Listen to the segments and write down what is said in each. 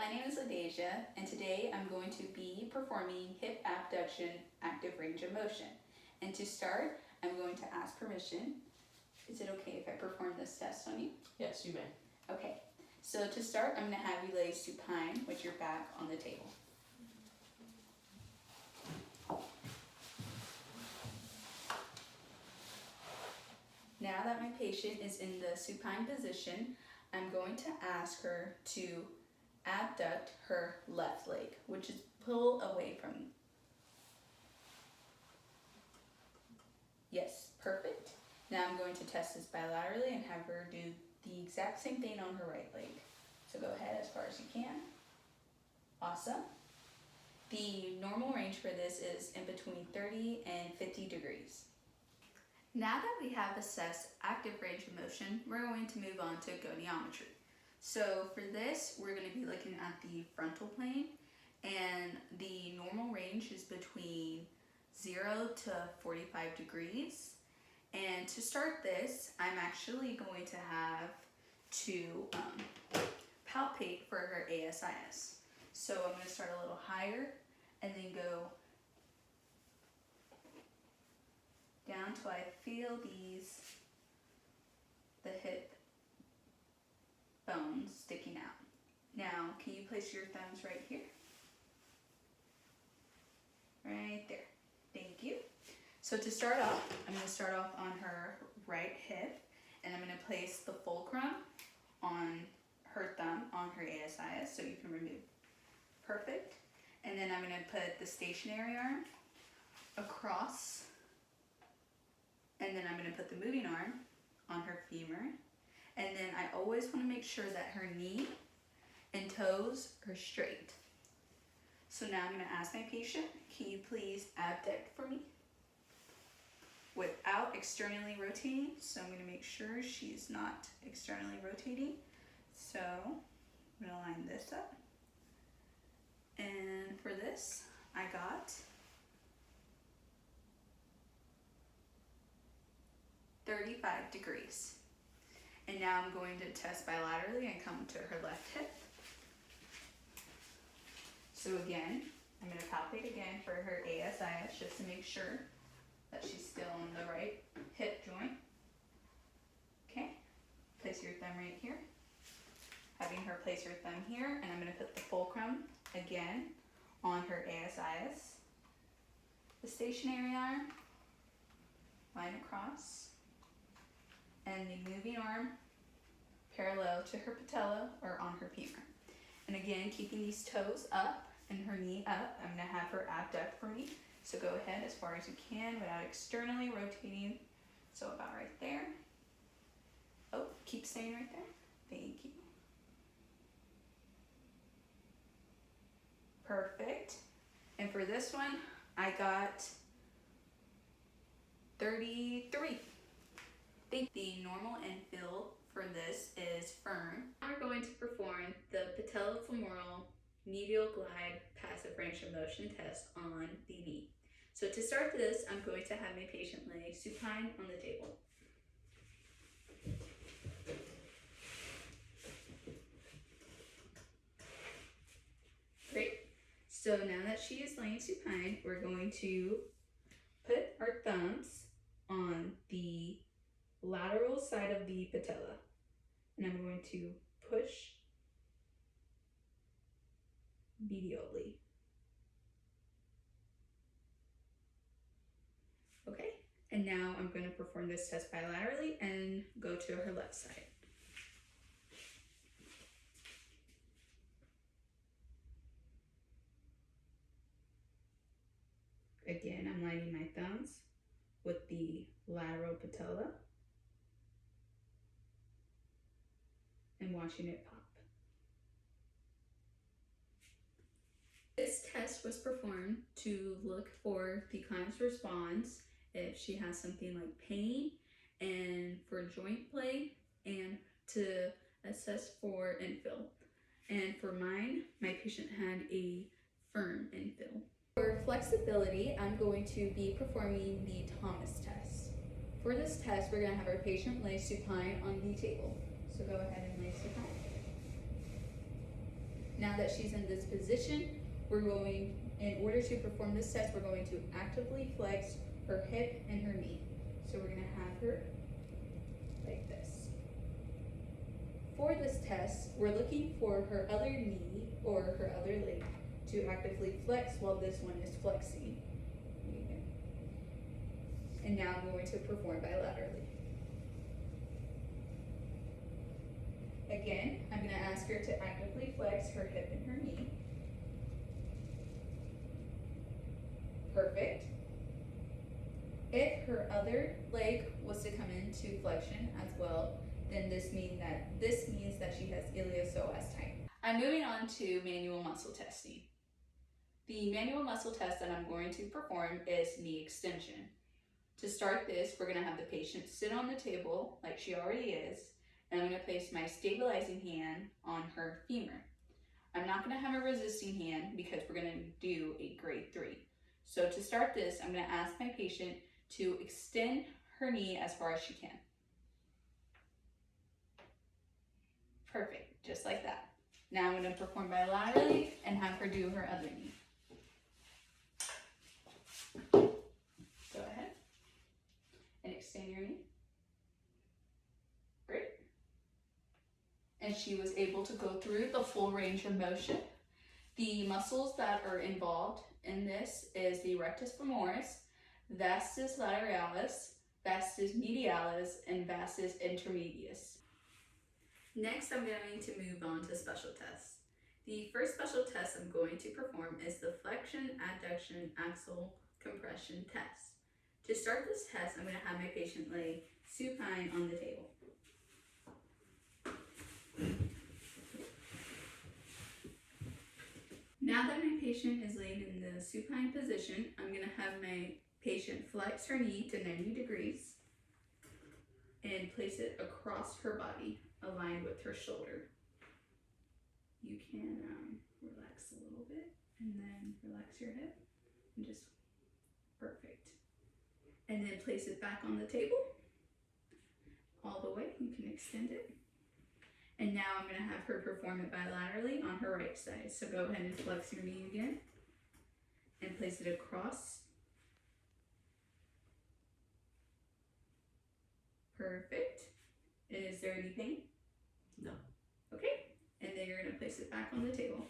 My name is Adasia, and today I'm going to be performing hip abduction active range of motion. And to start, I'm going to ask permission. Is it okay if I perform this test on you? Yes, you may. Okay, so to start, I'm going to have you lay supine with your back on the table. Now that my patient is in the supine position, I'm going to ask her to abduct her left leg, which is pull away from you. Yes, perfect. Now I'm going to test this bilaterally and have her do the exact same thing on her right leg. So go ahead as far as you can. Awesome. The normal range for this is in between 30 and 50 degrees. Now that we have assessed active range of motion, we're going to move on to goniometry. So for this, we're going to be looking at the frontal plane, and the normal range is between 0 to 45 degrees. And to start this, I'm actually going to have to palpate for her ASIS. So I'm going to start a little higher and then go down till I feel the hip bones sticking out. Now, can you place your thumbs right here? Right there. Thank you. So to start off, I'm going to start off on her right hip, and I'm going to place the fulcrum on her thumb on her ASIS, so you can remove. Perfect. And then I'm going to put the stationary arm across, and then I'm going to put the moving arm on her femur. And then I always want to make sure that her knee and toes are straight. So now I'm going to ask my patient, can you please abduct for me without externally rotating? So I'm going to make sure she's not externally rotating. So I'm going to line this up. And for this, I got 35 degrees. And now I'm going to test bilaterally and come to her left hip. So again, I'm going to palpate again for her ASIS just to make sure that she's still on the right hip joint. Okay, place your thumb right here. Having her place her thumb here, and I'm going to put the fulcrum again on her ASIS. The stationary arm, line across, and the moving arm parallel to her patella or on her femur. And again, keeping these toes up and her knee up, I'm going to have her abduct for me. So go ahead as far as you can without externally rotating. So about right there. Oh, keep staying right there. Thank you. Perfect. And for this one, I got 33. The normal infill for this is firm. We're going to perform the patellofemoral medial glide passive range of motion test on the knee. So to start this, I'm going to have my patient lay supine on the table. Great. So now that she is laying supine, we're going to put our thumbs on the lateral side of the patella. And I'm going to push medially. Okay, and now I'm going to perform this test bilaterally and go to her left side. Again, I'm lining my thumbs with the lateral patella and watching it pop. This test was performed to look for the client's response if she has something like pain, and for joint play, and to assess for infill. And for mine, my patient had a firm infill. For flexibility, I'm going to be performing the Thomas test. For this test, we're going to have our patient lay supine on the table. So go ahead and lay supine. Now that she's in this position, in order to perform this test, we're going to actively flex her hip and her knee. So we're gonna have her like this. For this test, we're looking for her other knee or her other leg to actively flex while this one is flexing. And now I'm going to perform bilaterally. Again, I'm going to ask her to actively flex her hip and her knee. Perfect. If her other leg was to come into flexion as well, then this means that she has iliopsoas type. I'm moving on to manual muscle testing. The manual muscle test that I'm going to perform is knee extension. To start this, we're going to have the patient sit on the table like she already is, and I'm going to place my stabilizing hand on her femur. I'm not going to have a resisting hand because we're going to do a grade 3. So to start this, I'm going to ask my patient to extend her knee as far as she can. Perfect, just like that. Now I'm going to perform bilaterally and have her do her other knee. Go ahead and extend your knee. Great. And she was able to go through the full range of motion. The muscles that are involved in this is the rectus femoris, vastus lateralis, vastus medialis, and vastus intermedius. Next, I'm going to move on to special tests. The first special test I'm going to perform is the flexion, adduction, axial compression test. To start this test, I'm going to have my patient lay supine on the table. Now that my patient is laid in the supine position, I'm going to have my patient flex her knee to 90 degrees and place it across her body, aligned with her shoulder. You can relax a little bit and then relax your hip and just perfect. And then place it back on the table all the way. You can extend it. And now I'm going to have her perform it bilaterally on her right side. So go ahead and flex your knee again and place it across. Perfect. Is there any pain? No. Okay. And then you're going to place it back on the table.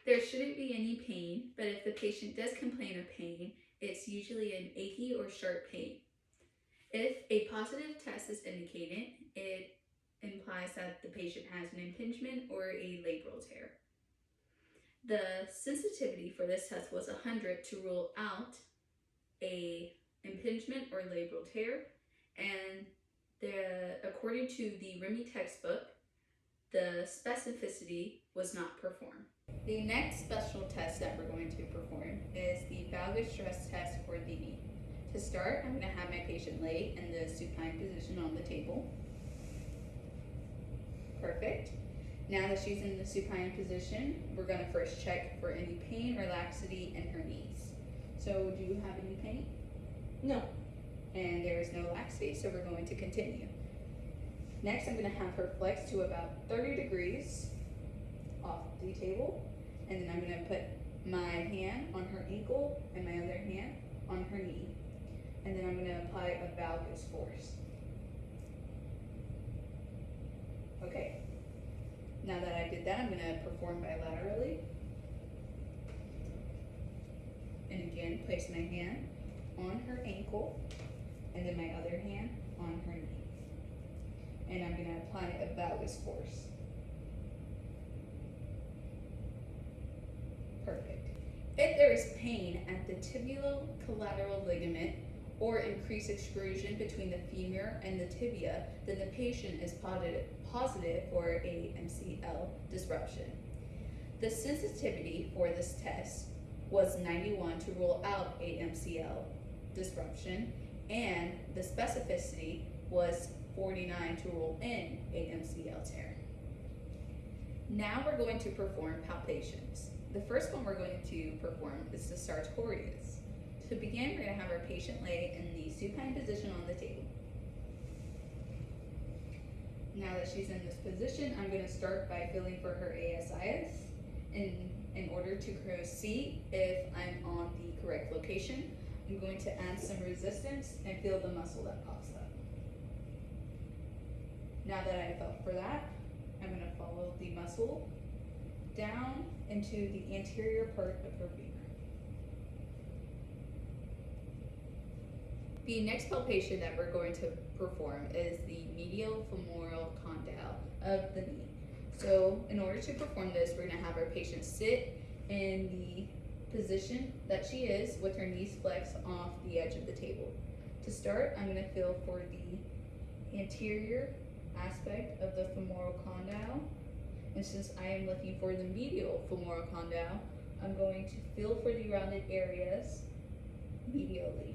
There shouldn't be any pain, but if the patient does complain of pain, it's usually an achy or sharp pain. If a positive test is indicated, it implies that the patient has an impingement or a labral tear. The sensitivity for this test was 100 to rule out a impingement or labral tear, and according to the REMI textbook, the specificity was not performed. The next special test that we're going to perform is the valgus stress test for the knee. To start, I'm going to have my patient lay in the supine position on the table. Perfect. Now that she's in the supine position, we're going to first check for any pain or laxity in her knees. So do you have any pain? No. And there is no laxity, so we're going to continue. Next, I'm going to have her flex to about 30 degrees off the table, and then I'm going to put my hand on her ankle and my other hand on her knee. And then I'm going to apply a valgus force. Okay. Now that I did that, I'm going to perform bilaterally. And again, place my hand on her ankle and then my other hand on her knee. And I'm going to apply a valgus force. Perfect. If there is pain at the tibial-collateral ligament or increased extrusion between the femur and the tibia, then the patient is positive for a MCL disruption. The sensitivity for this test was 91 to rule out a MCL disruption, and the specificity was 49 to rule in a MCL tear. Now we're going to perform palpations. The first one we're going to perform is the sartorius. To begin, we're going to have our patient lay in the supine position on the table. Now that she's in this position, I'm going to start by feeling for her ASIS in order to see if I'm on the correct location. I'm going to add some resistance and feel the muscle that pops up. Now that I felt for that, I'm going to follow the muscle down into the anterior part of her femur. The next palpation that we're going to perform is the medial femoral condyle of the knee. So in order to perform this, we're going to have our patient sit in the position that she is with her knees flexed off the edge of the table. To start, I'm going to feel for the anterior aspect of the femoral condyle. And since I am looking for the medial femoral condyle, I'm going to feel for the rounded areas medially.